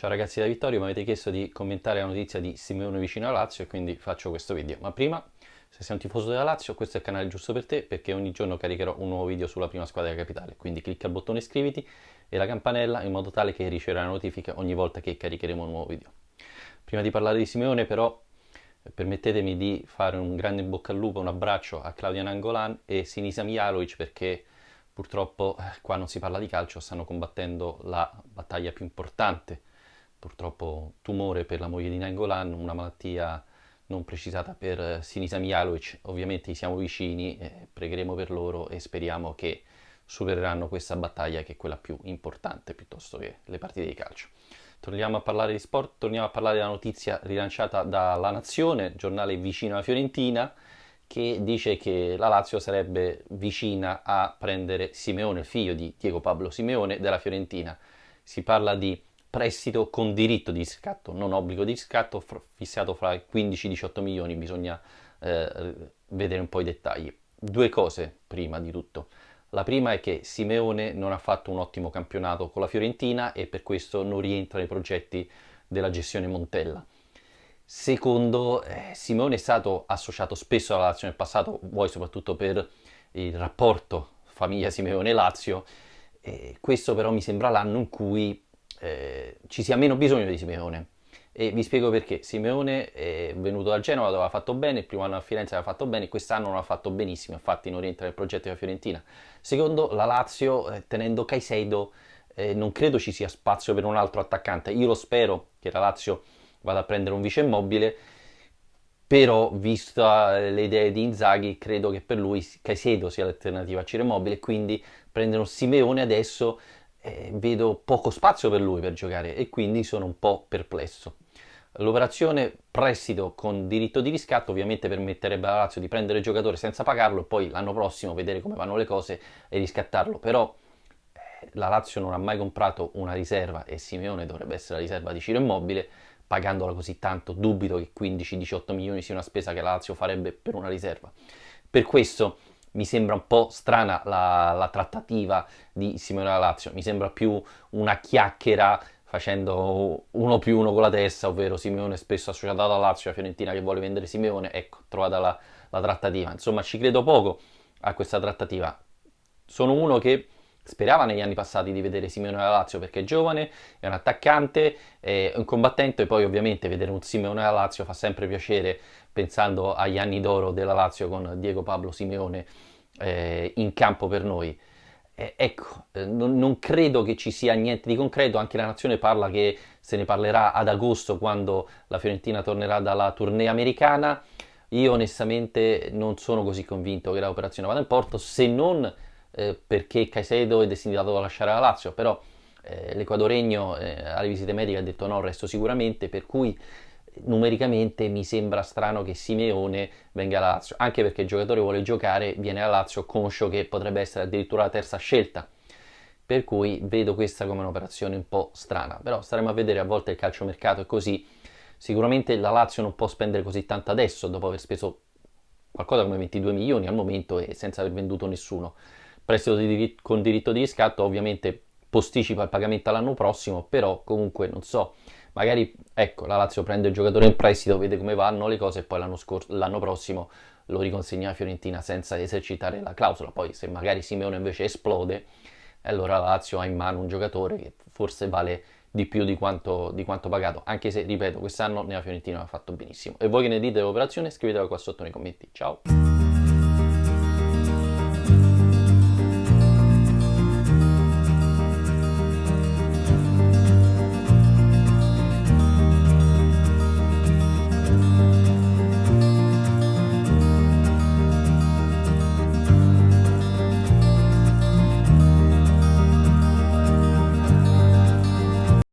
Ciao ragazzi da Vittorio, mi avete chiesto di commentare la notizia di Simeone vicino alla Lazio e quindi faccio questo video. Ma prima, se sei un tifoso della Lazio, questo è il canale giusto per te perché ogni giorno caricherò un nuovo video sulla prima squadra della capitale. Quindi clicca il bottone iscriviti e la campanella in modo tale che riceverai la notifica ogni volta che caricheremo un nuovo video. Prima di parlare di Simeone però permettetemi di fare un grande in bocca al lupo, un abbraccio a Claudia Nangolan e Sinisa Mihajlovic perché purtroppo qua non si parla di calcio, stanno combattendo la battaglia più importante. Purtroppo tumore per la moglie di Nangolan, una malattia non precisata per Sinisa Mihajlovic. Ovviamente siamo vicini, pregheremo per loro e speriamo che supereranno questa battaglia che è quella più importante piuttosto che le partite di calcio. Torniamo a parlare di sport, torniamo a parlare della notizia rilanciata dalla Nazione, giornale vicino alla Fiorentina, che dice che la Lazio sarebbe vicina a prendere Simeone, il figlio di Diego Pablo Simeone, della Fiorentina. Si parla di prestito con diritto di riscatto, non obbligo di riscatto, fissato fra 15 e 18 milioni, bisogna vedere un po' i dettagli. Due cose prima di tutto. La prima è che Simeone non ha fatto un ottimo campionato con la Fiorentina e per questo non rientra nei progetti della gestione Montella. Secondo, Simeone è stato associato spesso alla Lazio nel passato, vuoi soprattutto per il rapporto famiglia Simeone-Lazio. Questo però mi sembra l'anno in cui ci sia meno bisogno di Simeone. E vi spiego perché. Simeone è venuto dal Genova dove aveva fatto bene, il primo anno a Firenze aveva fatto bene, quest'anno non ha fatto benissimo, infatti non rientra nel progetto della Fiorentina. Secondo, la Lazio, tenendo Caicedo, non credo ci sia spazio per un altro attaccante. Io lo spero che la Lazio vada a prendere un vice Immobile, però vista le idee di Inzaghi credo che per lui Caicedo sia l'alternativa a Ciro Immobile, quindi prendere un Simeone adesso vedo poco spazio per lui per giocare e quindi sono un po' perplesso. L'operazione prestito con diritto di riscatto ovviamente permetterebbe alla Lazio di prendere il giocatore senza pagarlo e poi l'anno prossimo vedere come vanno le cose e riscattarlo, però la Lazio non ha mai comprato una riserva e Simeone dovrebbe essere la riserva di Ciro Immobile, pagandola così tanto dubito che 15-18 milioni sia una spesa che la Lazio farebbe per una riserva. Per questo mi sembra un po' strana la trattativa di Simeone alla Lazio, mi sembra più una chiacchiera facendo uno più uno con la testa, ovvero Simeone spesso associato alla Lazio, la Fiorentina che vuole vendere Simeone, ecco, trovata la trattativa. Insomma, ci credo poco a questa trattativa. Sono uno che sperava negli anni passati di vedere Simeone alla Lazio perché è giovane, è un attaccante, è un combattente e poi ovviamente vedere un Simeone alla Lazio fa sempre piacere pensando agli anni d'oro della Lazio con Diego Pablo Simeone in campo per noi. Ecco, non credo che ci sia niente di concreto, anche la Nazione parla che se ne parlerà ad agosto quando la Fiorentina tornerà dalla tournée americana. Io onestamente non sono così convinto che l'operazione vada in porto, se non perché Caicedo è destinato a lasciare la Lazio, però l'equadoregno alle visite mediche ha detto no, resto sicuramente, per cui numericamente mi sembra strano che Simeone venga alla Lazio, anche perché il giocatore vuole giocare, viene alla Lazio conscio che potrebbe essere addirittura la terza scelta, per cui vedo questa come un'operazione un po' strana, però staremo a vedere, a volte il calciomercato è così, sicuramente la Lazio non può spendere così tanto adesso dopo aver speso qualcosa come 22 milioni al momento e senza aver venduto nessuno. Prestito con diritto di riscatto ovviamente posticipa il pagamento all'anno prossimo, però comunque non so, magari ecco la Lazio prende il giocatore in prestito, vede come vanno le cose e poi l'anno prossimo lo riconsegna a Fiorentina senza esercitare la clausola. Poi se magari Simeone invece esplode, allora la Lazio ha in mano un giocatore che forse vale di più di quanto pagato, anche se ripeto quest'anno nella Fiorentina ha fatto benissimo. E voi che ne dite dell'operazione? Scrivetelo qua sotto nei commenti. Ciao!